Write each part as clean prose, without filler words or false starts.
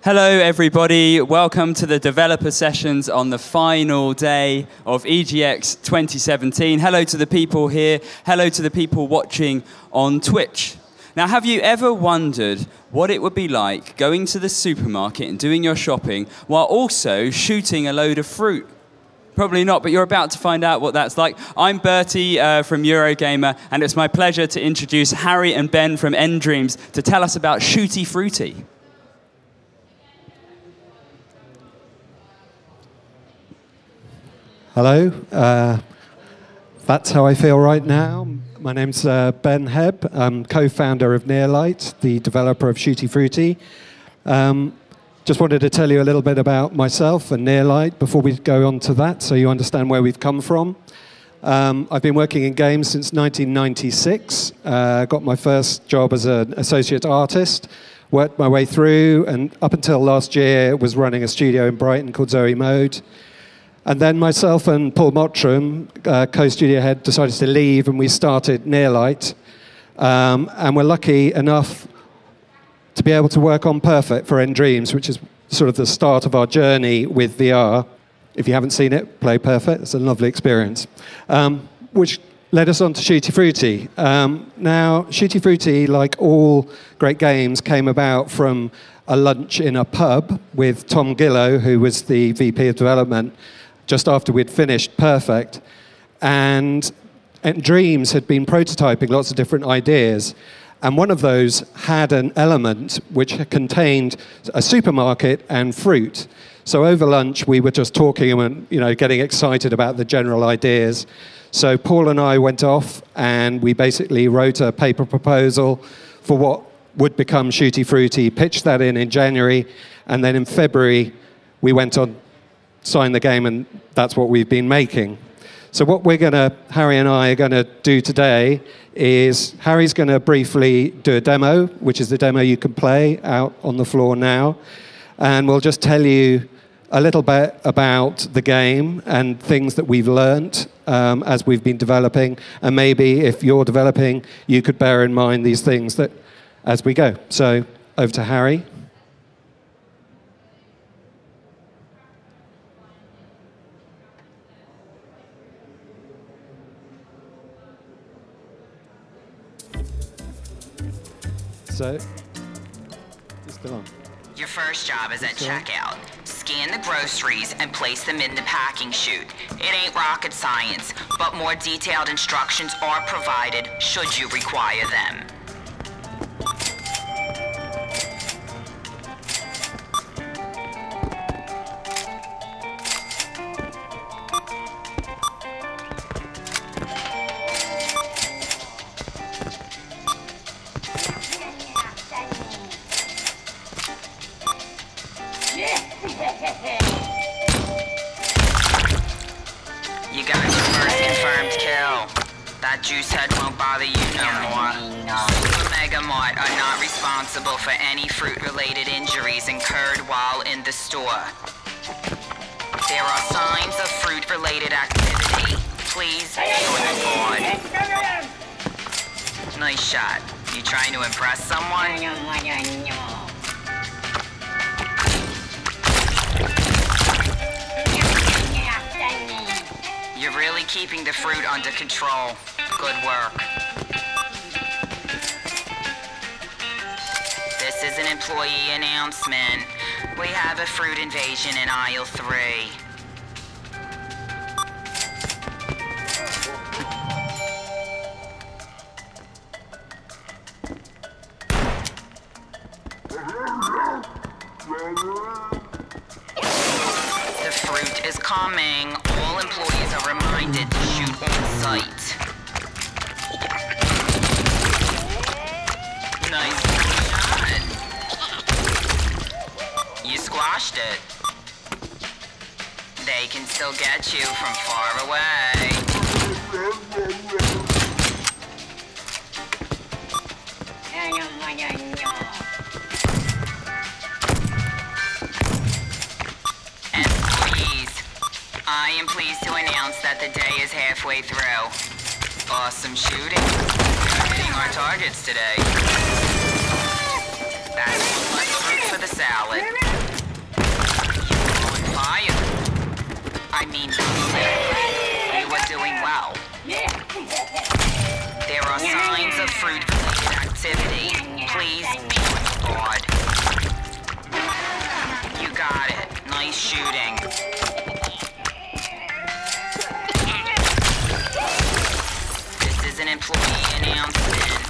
Hello everybody, welcome to the developer sessions on the final day of EGX 2017. Hello to the people here, hello to the people watching on Twitch. Now, have you ever wondered what it would be like going to the supermarket and doing your shopping while also shooting a load of fruit? Probably not, but you're about to find out what that's like. I'm Bertie from Eurogamer, and it's my pleasure to introduce Harry and Ben from nDreams to tell us about Shooty Fruity. Hello, that's how I feel right now. My name's Ben Hebb. I'm co-founder of Nearlight, the developer of Shooty Fruity. Just wanted to tell you a little bit about myself and Nearlight before we go on to that, so you understand where we've come from. I've been working in games since 1996. Got my first job as an associate artist, worked my way through, and up until last year was running a studio in Brighton called Zoe Mode. And then myself and Paul Mottram, co-studio head, decided to leave, and we started Nearlight. And we're lucky enough to be able to work on Perfect for nDreams, which is sort of the start of our journey with VR. If you haven't seen it, play Perfect. It's a lovely experience. Which led us on to Shooty Fruity. Now, Shooty Fruity, like all great games, came about from a lunch in a pub with Tom Gillow, who was the VP of development, just after we'd finished Perfect. And nDreams had been prototyping lots of different ideas. And one of those had an element which contained a supermarket and fruit. So over lunch, we were just talking and getting excited about the general ideas. So Paul and I went off and we basically wrote a paper proposal for what would become Shooty Fruity, pitched that in January, and then in February, we went on, signed the game, and that's what we've been making. So what Harry and I are going to do today is, Harry's going to briefly do a demo, which is the demo you can play out on the floor now. And we'll just tell you a little bit about the game and things that we've learnt as we've been developing. And maybe if you're developing, you could bear in mind these things that as we go. So over to Harry. So, it's still on. Your first job is at checkout. Scan the groceries and place them in the packing chute. It ain't rocket science, but more detailed instructions are provided should you require them. You got your first confirmed kill. That juice head won't bother you no more. Super Mega Mart are not responsible for any fruit-related injuries incurred while in the store. There are signs of fruit-related activity. Please join the board. Nice shot. You trying to impress someone? You're really keeping the fruit under control. Good work. This is an employee announcement. We have a fruit invasion in aisle 3. The fruit is coming. All employees are reminded to shoot on sight. Nice shot. You squashed it. They can still get you from far away. I am pleased to announce that the day is halfway through. Awesome shooting. We're hitting our targets today. That's one less fruit for the salad. You were on fire. I mean, you were doing well. There are signs of fruit-related activity. Please be on guard. You got it. Nice shooting. This is an employee announcement.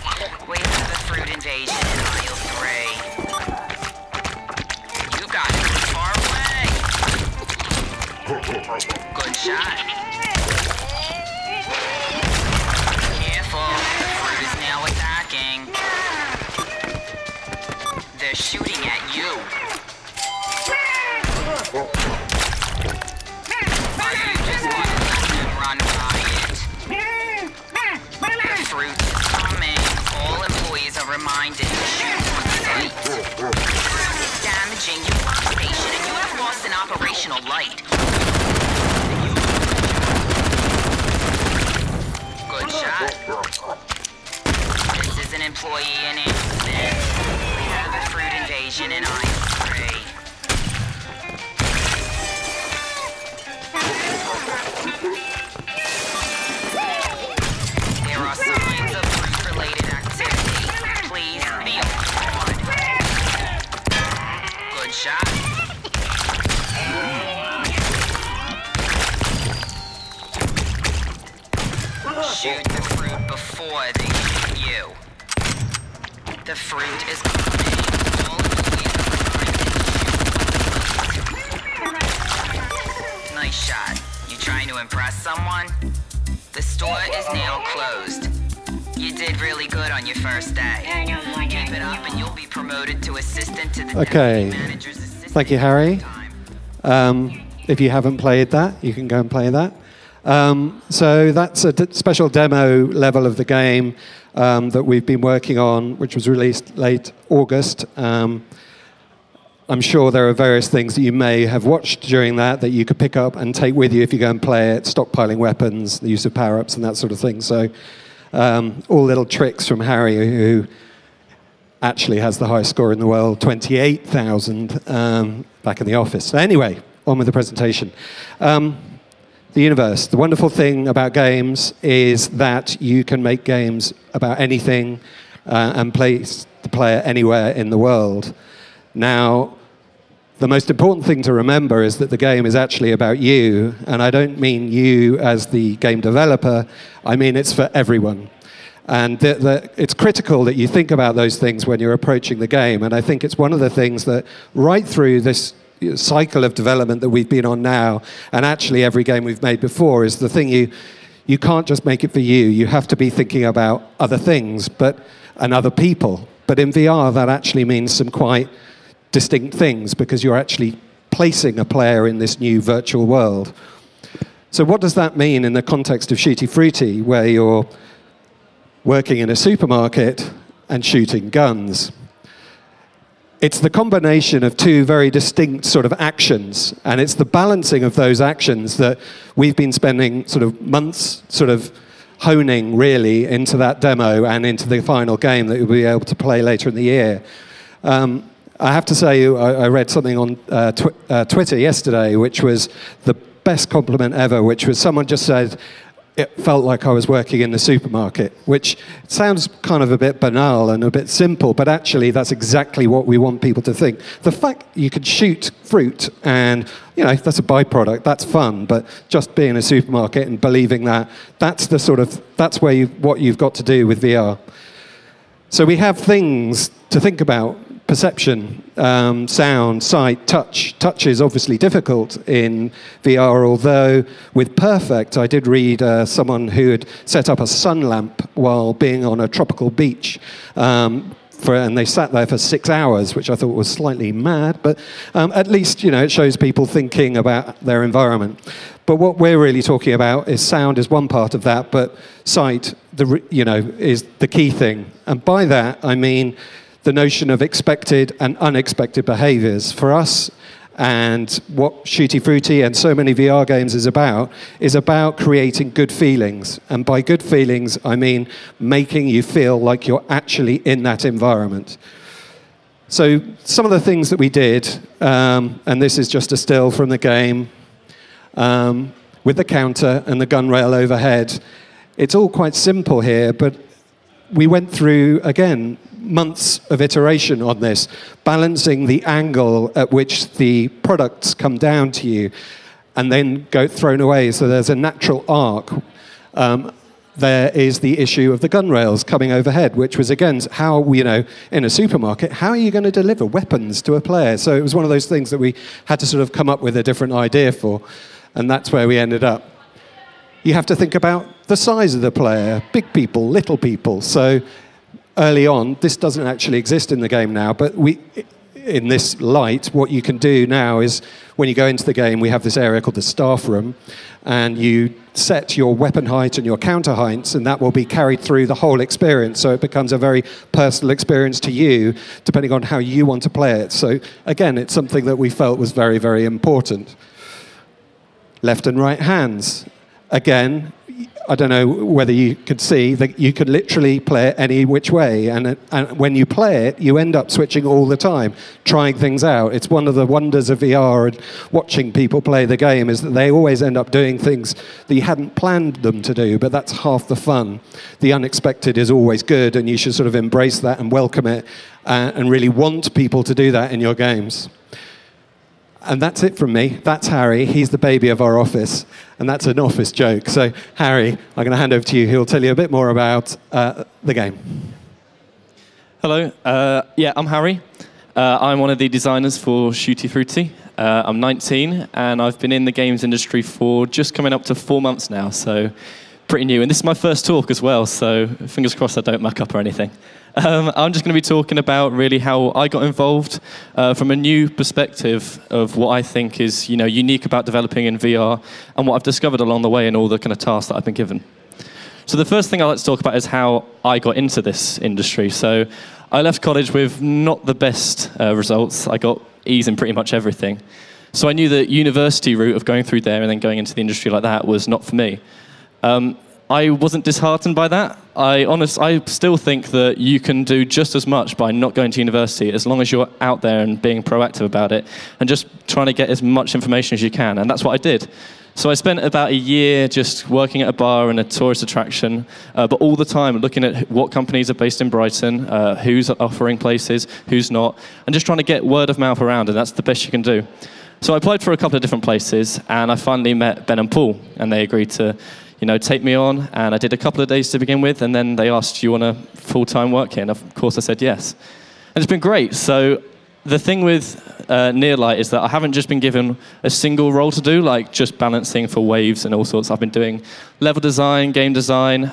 We have a fruit invasion in aisle 3. You got it from far away. Good shot. Careful, the fruit is now attacking. They're shooting at you. Or you just want to let them run riot. The fruit is coming. All employees are reminded to shoot on sight. It's damaging your workstation and you have lost an operational light. Good shot. This is an employee announcement. We have a fruit invasion in aisle 3. There are signs of fruit-related activity. Please be on guard. Good shot. Shoot the fruit before they shoot you. The fruit is coming. All employees are reminded. Nice shot. You trying to impress someone? The store is now closed. You did really good on your first day. Keep it up and you'll be promoted to assistant to the Okay. deputy manager's assistant. Thank you, Harry. If you haven't played that, you can go and play that. So that's a special demo level of the game that we've been working on, which was released late August. I'm sure there are various things that you may have watched during that you could pick up and take with you if you go and play it, stockpiling weapons, the use of power-ups and that sort of thing. So all little tricks from Harry, who actually has the highest score in the world, 28,000, back in the office. So anyway, on with the presentation. The universe. The wonderful thing about games is that you can make games about anything and place the player anywhere in the world. Now, the most important thing to remember is that the game is actually about you, and I don't mean you as the game developer, I mean it's for everyone. And it's critical that you think about those things when you're approaching the game, and I think it's one of the things that right through this cycle of development that we've been on now, and actually every game we've made before, is the thing you can't just make it for you. You have to be thinking about other things and other people. But in VR, that actually means some quite distinct things because you're actually placing a player in this new virtual world. So what does that mean in the context of Shooty Fruity, where you're working in a supermarket and shooting guns? It's the combination of two very distinct sort of actions, and it's the balancing of those actions that we've been spending sort of months sort of honing really into that demo and into the final game that you'll be able to play later in the year. I have to say, I read something on Twitter yesterday, which was the best compliment ever, which was someone just said, it felt like I was working in the supermarket, which sounds kind of a bit banal and a bit simple, but actually that's exactly what we want people to think. The fact you could shoot fruit and, that's a byproduct, that's fun, but just being in a supermarket and believing that's what you've got to do with VR. So we have things to think about. Perception, sound, sight, touch. Touch is obviously difficult in VR, although with Perfect, I did read someone who had set up a sun lamp while being on a tropical beach, and they sat there for 6 hours, which I thought was slightly mad, but at least, it shows people thinking about their environment. But what we're really talking about is sound is one part of that, but sight, is the key thing. And by that, I mean the notion of expected and unexpected behaviors. For us, and what Shooty Fruity and so many VR games is about creating good feelings. And by good feelings, I mean making you feel like you're actually in that environment. So some of the things that we did, and this is just a still from the game, with the counter and the gun rail overhead. It's all quite simple here, but we went through, again, months of iteration on this, balancing the angle at which the products come down to you and then go thrown away. So there's a natural arc. There is the issue of the gun rails coming overhead, which was, again, how, in a supermarket, how are you going to deliver weapons to a player? So it was one of those things that we had to sort of come up with a different idea for, and that's where we ended up. You have to think about the size of the player, big people, little people. So early on, this doesn't actually exist in the game now, but in this light, what you can do now is when you go into the game, we have this area called the staff room, and you set your weapon height and your counter heights, and that will be carried through the whole experience. So it becomes a very personal experience to you, depending on how you want to play it. So again, it's something that we felt was very, very important. Left and right hands. Again, I don't know whether you could see that you could literally play it any which way, and when you play it, you end up switching all the time, trying things out. It's one of the wonders of VR and watching people play the game is that they always end up doing things that you hadn't planned them to do, but that's half the fun. The unexpected is always good, and you should sort of embrace that and welcome it, and really want people to do that in your games. And that's it from me. That's Harry. He's the baby of our office. And that's an office joke. So, Harry, I'm going to hand over to you. He'll tell you a bit more about the game. Hello. I'm Harry. I'm one of the designers for Shooty Fruity. I'm 19, and I've been in the games industry for just coming up to 4 months now, so pretty new. And this is my first talk as well, so fingers crossed I don't muck up or anything. I'm just going to be talking about really how I got involved from a new perspective of what I think is unique about developing in VR and what I've discovered along the way and all the kind of tasks that I've been given. So the first thing I'd like to talk about is how I got into this industry. So I left college with not the best results. I got E's in pretty much everything. So I knew the university route of going through there and then going into the industry like that was not for me. I wasn't disheartened by that. I still think that you can do just as much by not going to university as long as you're out there and being proactive about it and just trying to get as much information as you can. And that's what I did. So I spent about a year just working at a bar and a tourist attraction, but all the time looking at what companies are based in Brighton, who's offering places, who's not, and just trying to get word of mouth around, and that's the best you can do. So I applied for a couple of different places, and I finally met Ben and Paul, and they agreed to take me on, and I did a couple of days to begin with, and then they asked, do you want a full-time work here? And of course I said yes. And it's been great. So the thing with Nearlight is that I haven't just been given a single role to do, like just balancing for waves and all sorts. I've been doing level design, game design,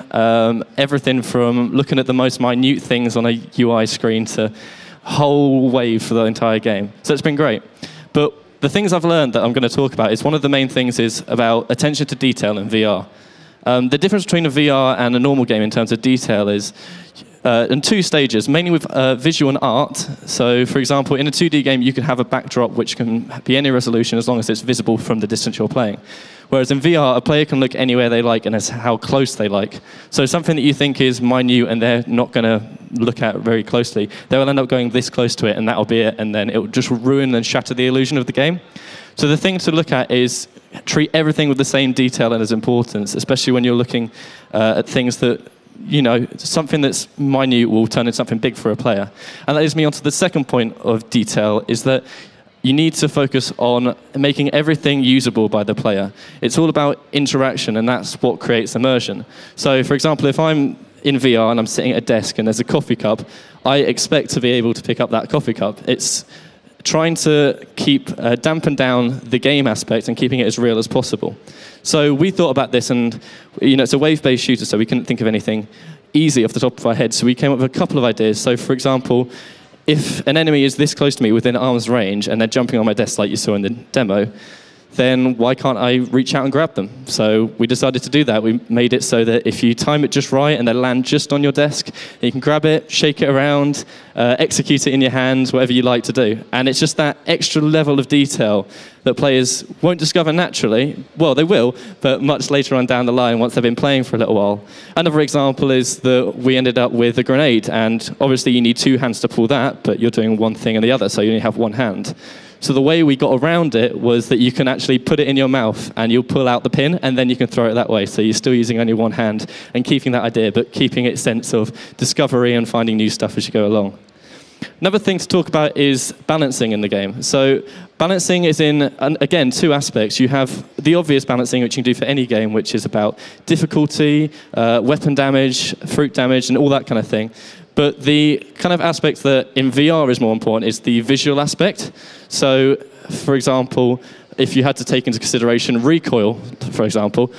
everything from looking at the most minute things on a UI screen to whole wave for the entire game. So it's been great. But the things I've learned that I'm going to talk about is one of the main things is about attention to detail in VR. The difference between a VR and a normal game in terms of detail is in two stages, mainly with visual and art. So, for example, in a 2D game, you can have a backdrop which can be any resolution as long as it's visible from the distance you're playing. Whereas in VR, a player can look anywhere they like and it's how close they like. So something that you think is minute and they're not going to look at very closely, they'll end up going this close to it and that'll be it, and then it will just ruin and shatter the illusion of the game. So the thing to look at is treat everything with the same detail and as importance, especially when you're looking at things that, something that's minute will turn into something big for a player. And that leads me on to the second point of detail, is that you need to focus on making everything usable by the player. It's all about interaction, and that's what creates immersion. So, for example, if I'm in VR and I'm sitting at a desk and there's a coffee cup, I expect to be able to pick up that coffee cup. It's trying to dampen down the game aspect and keeping it as real as possible. So we thought about this, and it's a wave-based shooter, so we couldn't think of anything easy off the top of our heads. So we came up with a couple of ideas. So, for example, if an enemy is this close to me within arm's range and they're jumping on my desk like you saw in the demo, then why can't I reach out and grab them? So we decided to do that. We made it so that if you time it just right and they land just on your desk, you can grab it, shake it around, execute it in your hands, whatever you like to do. And it's just that extra level of detail that players won't discover naturally. Well, they will, but much later on down the line once they've been playing for a little while. Another example is that we ended up with a grenade, and obviously you need two hands to pull that, but you're doing one thing and the other, so you only have one hand. So the way we got around it was that you can actually put it in your mouth and you'll pull out the pin and then you can throw it that way. So you're still using only one hand and keeping that idea, but keeping its sense of discovery and finding new stuff as you go along. Another thing to talk about is balancing in the game. So balancing is in, again, two aspects. You have the obvious balancing, which you can do for any game, which is about difficulty, weapon damage, fruit damage, and all that kind of thing. But the kind of aspect that in VR is more important is the visual aspect. So, for example, if you had to take into consideration recoil, for example,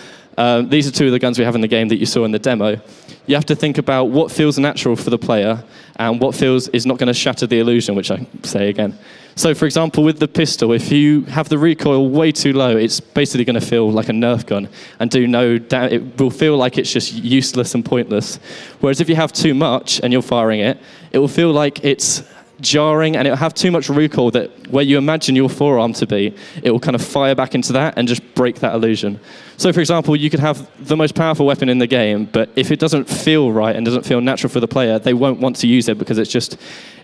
these are two of the guns we have in the game that you saw in the demo. You have to think about what feels natural for the player and what feels is not going to shatter the illusion, which I say again. So, for example, with the pistol, if you have the recoil way too low, it's basically going to feel like a Nerf gun and do no damage. It will feel like it's just useless and pointless. Whereas if you have too much and you're firing it, it will feel like it's jarring and it'll have too much recoil that where you imagine your forearm to be, it will kind of fire back into that and just break that illusion. So, for example, you could have the most powerful weapon in the game, but if it doesn't feel right and doesn't feel natural for the player, they won't want to use it because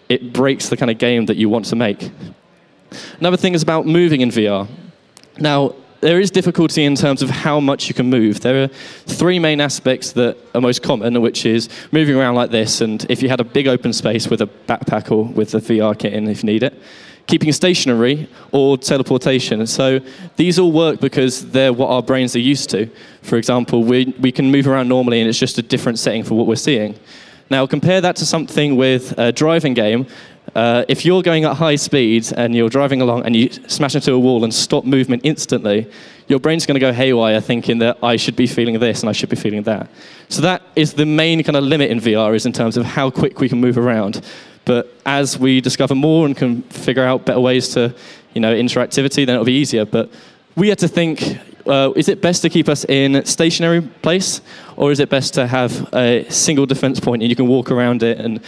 it breaks the kind of game that you want to make. Another thing is about moving in VR. Now, there is difficulty in terms of how much you can move. There are three main aspects that are most common, which is moving around like this, and if you had a big open space with a backpack or with the VR kit in if you need it, keeping stationary or teleportation. So these all work because they're what our brains are used to. For example, we can move around normally and it's just a different setting for what we're seeing. Now compare that to something with a driving game. If you're going at high speeds and you're driving along and you smash into a wall and stop movement instantly, your brain's going to go haywire thinking that I should be feeling this and I should be feeling that. So that is the main kind of limit in VR, is in terms of how quick we can move around. But as we discover more and can figure out better ways to, interactivity, then it'll be easier. But we had to think, is it best to keep us in stationary place, or is it best to have a single defense point and you can walk around it and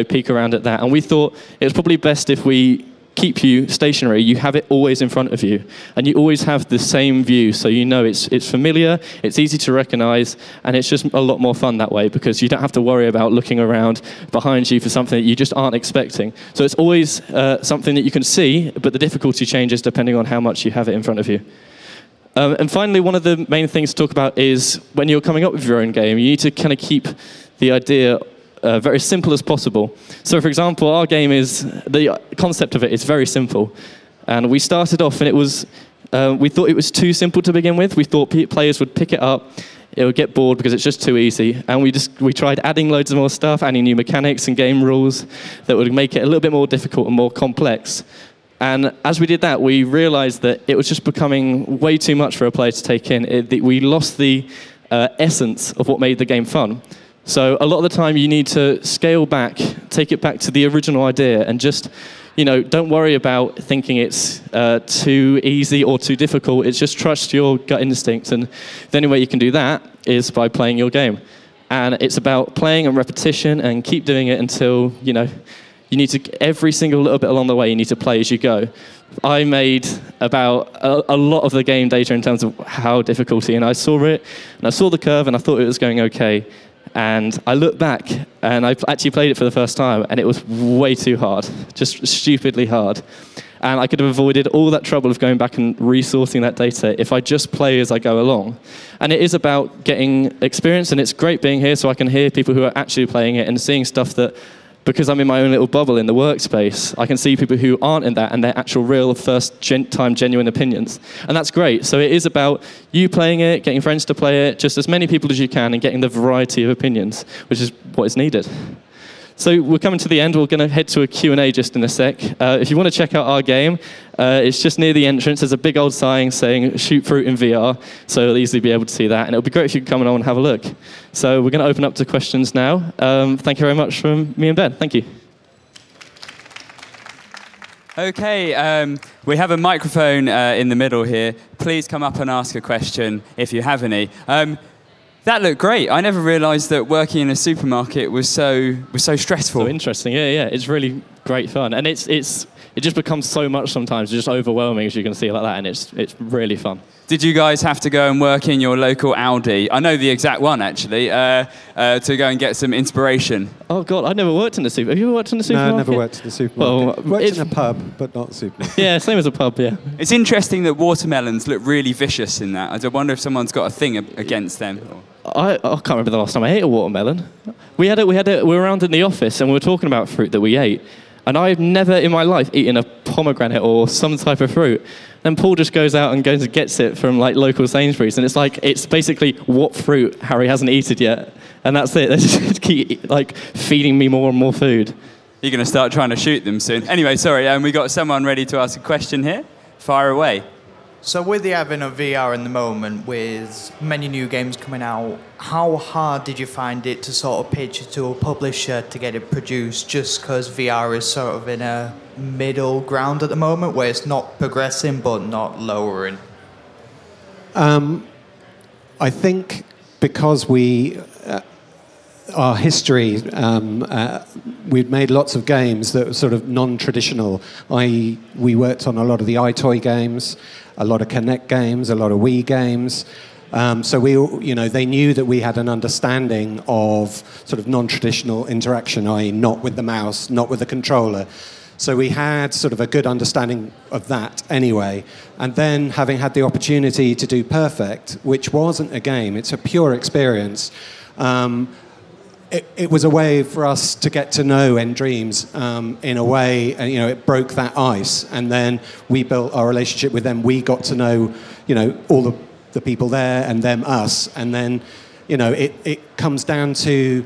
peek around at that? And we thought it was probably best if we keep you stationary. You have it always in front of you, and you always have the same view, so it's familiar, it's easy to recognize, and it's just a lot more fun that way because you don't have to worry about looking around behind you for something that you just aren't expecting. So it's always something that you can see, but the difficulty changes depending on how much you have it in front of you. And finally, one of the main things to talk about is when you're coming up with your own game, you need to kind of keep the idea very simple as possible. So, for example, our game the concept of it is very simple. And we started off and we thought it was too simple to begin with. We thought players would pick it up, it would get bored because it's just too easy. And we tried adding loads of more stuff, adding new mechanics and game rules that would make it a little bit more difficult and more complex. And as we did that, we realized that it was just becoming way too much for a player to take in. We lost the essence of what made the game fun. So a lot of the time you need to scale back, take it back to the original idea, and just, don't worry about thinking it's too easy or too difficult. It's just trust your gut instinct. And the only way you can do that is by playing your game. And it's about playing and repetition and keep doing it until, you need to, every single little bit along the way, you need to play as you go. I made about a lot of the game data in terms of how difficulty, and I saw it, and I saw the curve, and I thought it was going okay. And I looked back, and I actually played it for the first time, and it was way too hard, just stupidly hard. And I could have avoided all that trouble of going back and resourcing that data if I just play as I go along. And it is about getting experience, and it's great being here so I can hear people who are actually playing it and seeing stuff that, because I'm in my own little bubble in the workspace, I can see people who aren't in that and their actual real first-time genuine opinions. And that's great. So it is about you playing it, getting friends to play it, just as many people as you can, and getting the variety of opinions, which is what is needed. So we're coming to the end. We're going to head to a Q&A just in a sec. If you want to check out our game, it's just near the entrance. There's a big old sign saying Shoot Fruit in VR, so you'll easily be able to see that. And it'll be great if you could come along and have a look. So we're going to open up to questions now. Thank you very much from me and Ben. Thank you. Okay, we have a microphone in the middle here. Please come up and ask a question if you have any. That looked great. I never realised that working in a supermarket was so stressful. So interesting, yeah. It's really great fun, and it just becomes so much sometimes, just overwhelming as you can see like that, and it's really fun. Did you guys have to go and work in your local Aldi? I know the exact one, actually, to go and get some inspiration. Oh, God, I never worked in a supermarket. Have you ever worked in a supermarket? No, I never worked in a supermarket. Well, worked in a pub, but not a supermarket. Yeah, same as a pub, yeah. It's interesting that watermelons look really vicious in that. I wonder if someone's got a thing against them. I can't remember the last time I ate a watermelon. We were around in the office and we were talking about fruit that we ate. And I've never in my life eaten a pomegranate or some type of fruit. Then Paul just goes out and goes and gets it from like local Sainsbury's, and it's basically what fruit Harry hasn't eaten yet, and that's it. They just keep like feeding me more and more food. You're going to start trying to shoot them soon. Anyway, sorry, we got someone ready to ask a question here. Fire away. So with the advent of VR in the moment, with many new games coming out, how hard did you find it to sort of pitch it to a publisher to get it produced, just because VR is sort of in a middle ground at the moment where it's not progressing but not lowering? I think because our history, we'd made lots of games that were sort of non-traditional, i.e. we worked on a lot of the iToy games, a lot of Kinect games, a lot of Wii games. So they knew that we had an understanding of sort of non-traditional interaction, i.e. not with the mouse, not with the controller. So we had sort of a good understanding of that anyway. And then having had the opportunity to do Perfect, which wasn't a game, it's a pure experience, it was a way for us to get to know nDreams in a way, and it broke that ice. And then we built our relationship with them. We got to know, all the people there, and them us. And then, it comes down to,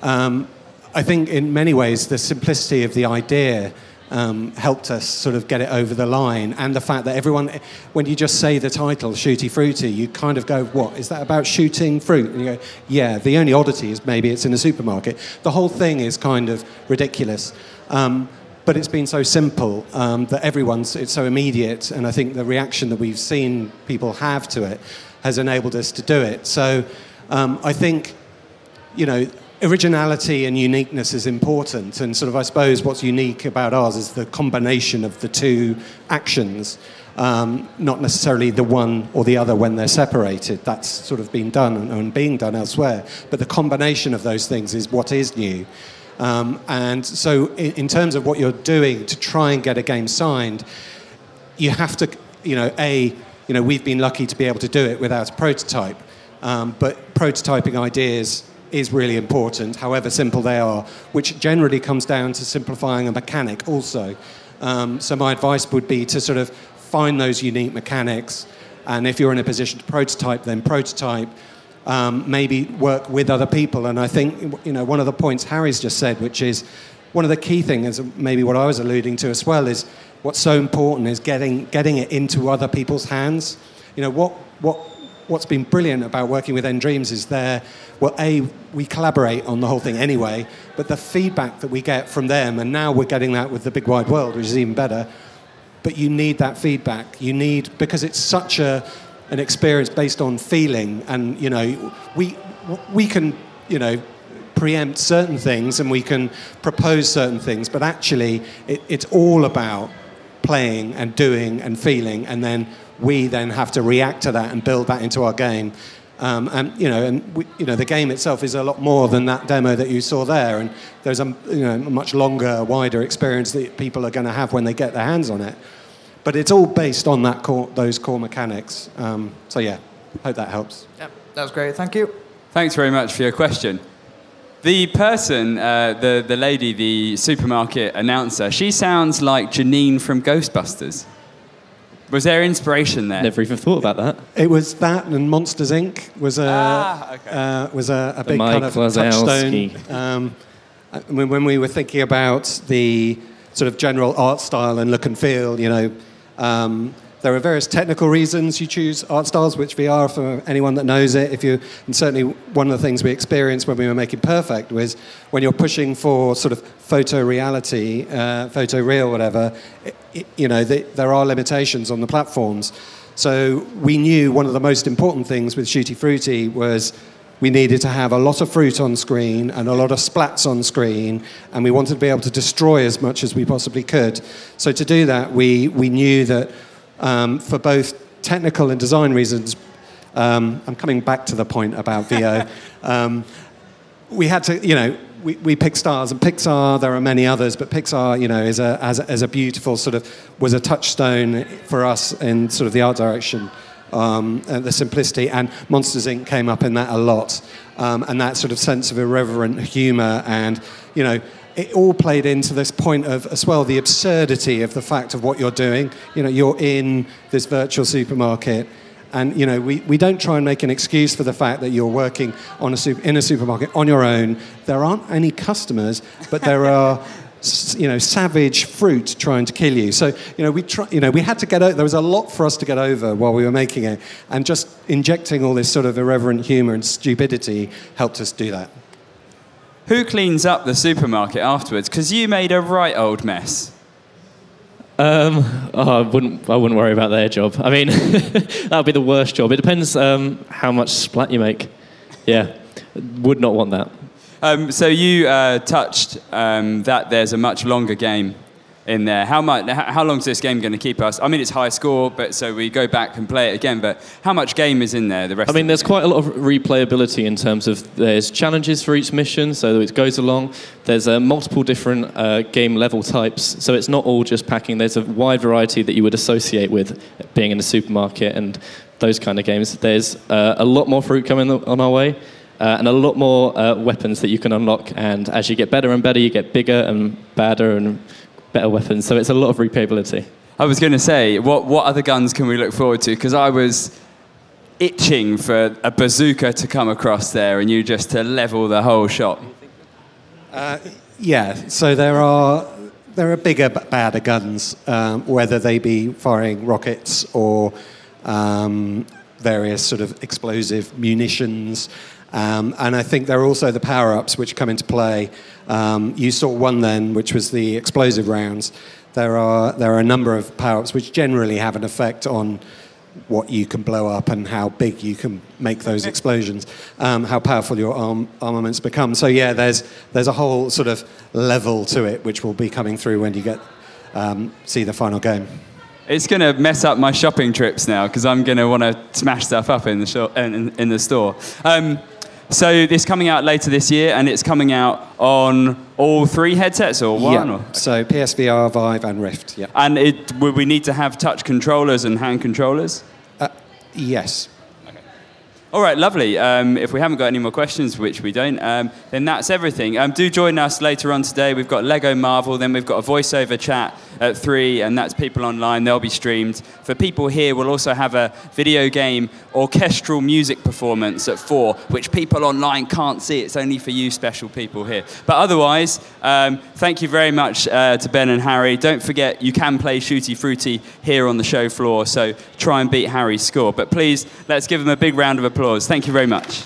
I think in many ways, the simplicity of the idea helped us sort of get it over the line, and the fact that everyone, when you just say the title, Shooty Fruity, you kind of go, what, is that about shooting fruit? And you go, yeah, the only oddity is maybe it's in a supermarket. The whole thing is kind of ridiculous. But it's been so simple that it's so immediate, and I think the reaction that we've seen people have to it has enabled us to do it. So I think, originality and uniqueness is important, and sort of I suppose what's unique about ours is the combination of the two actions, not necessarily the one or the other when they're separated. That's sort of been done and being done elsewhere, but the combination of those things is what is new. And so in terms of what you're doing to try and get a game signed, you have to, we've been lucky to be able to do it without a prototype, but prototyping ideas is really important, however simple they are, which generally comes down to simplifying a mechanic also. So my advice would be to sort of find those unique mechanics, and if you're in a position to prototype, then prototype. Maybe work with other people. And I think, one of the points Harry's just said, which is one of the key things, maybe what I was alluding to as well, is what's so important is getting it into other people's hands. What's been brilliant about working with nDreams is we collaborate on the whole thing anyway, but the feedback that we get from them, and now we're getting that with the big wide world, which is even better, but you need that feedback. Because it's such an experience based on feeling, and we can preempt certain things and we can propose certain things, but actually it's all about playing and doing and feeling, and then we then have to react to that and build that into our game. The game itself is a lot more than that demo that you saw there, and there's a much longer, wider experience that people are going to have when they get their hands on it. But it's all based on those core mechanics. So yeah, hope that helps. Yep, that was great. Thank you. Thanks very much for your question. The person, the lady, the supermarket announcer, she sounds like Janine from Ghostbusters. Was there inspiration there? Never even thought about that. It was that, and Monsters Inc. was a big kind of touchstone. When we were thinking about the sort of general art style and look and feel, there are various technical reasons you choose art styles, which VR, for anyone that knows it, and certainly one of the things we experienced when we were making Perfect was when you're pushing for sort of photoreality, photoreal, whatever, there are limitations on the platforms. So we knew one of the most important things with Shooty Fruity was we needed to have a lot of fruit on screen and a lot of splats on screen, and we wanted to be able to destroy as much as we possibly could. So to do that, we knew that for both technical and design reasons, I'm coming back to the point about VO, we had to, we picked stars, and Pixar, there are many others, but Pixar, is a beautiful sort of, was a touchstone for us in sort of the art direction, the simplicity, and Monsters, Inc. came up in that a lot, and that sort of sense of irreverent humour, and, it all played into this point of, as well, the absurdity of the fact of what you're doing. You're in this virtual supermarket, and we don't try and make an excuse for the fact that you're working in a supermarket on your own. There aren't any customers, but there are savage fruit trying to kill you. So we had to get over. There was a lot for us to get over while we were making it, and just injecting all this sort of irreverent humour and stupidity helped us do that. Who cleans up the supermarket afterwards? Because you made a right old mess. I wouldn't worry about their job. I mean, that would be the worst job. It depends how much splat you make. Yeah, would not want that. So you touched that there's a much longer game in there. How long is this game going to keep us? I mean, it's high score, but so we go back and play it again. But how much game is in there? There's quite a lot of replayability in terms of there's challenges for each mission, so it goes along. There's multiple different game level types, so it's not all just packing. There's a wide variety that you would associate with being in a supermarket and those kind of games. There's a lot more fruit coming on our way. And a lot more weapons that you can unlock, and as you get better and better, you get bigger and badder and better weapons, so it's a lot of replayability. I was going to say, what other guns can we look forward to? Because I was itching for a bazooka to come across there and you just to level the whole shop. So there are bigger, badder guns, whether they be firing rockets or various sort of explosive munitions. And I think there are also the power-ups which come into play. You saw one then, which was the explosive rounds. There are a number of power-ups which generally have an effect on what you can blow up and how big you can make those explosions, how powerful your armaments become. So yeah, there's a whole sort of level to it which will be coming through when you see the final game. It's going to mess up my shopping trips now because I'm going to want to smash stuff up in the store. So it's coming out later this year, and it's coming out on all three headsets or one? Yeah. So PSVR, Vive, and Rift. Yeah. And would we need to have touch controllers and hand controllers? Yes. All right, lovely. If we haven't got any more questions, which we don't, then that's everything. Do join us later on today. We've got Lego Marvel, then we've got a voiceover chat at 3, and that's people online. They'll be streamed. For people here, we'll also have a video game orchestral music performance at 4, which people online can't see. It's only for you special people here. But otherwise, thank you very much to Ben and Harry. Don't forget, you can play Shooty Fruity here on the show floor, so try and beat Harry's score. But please, let's give them a big round of applause. Thank you very much.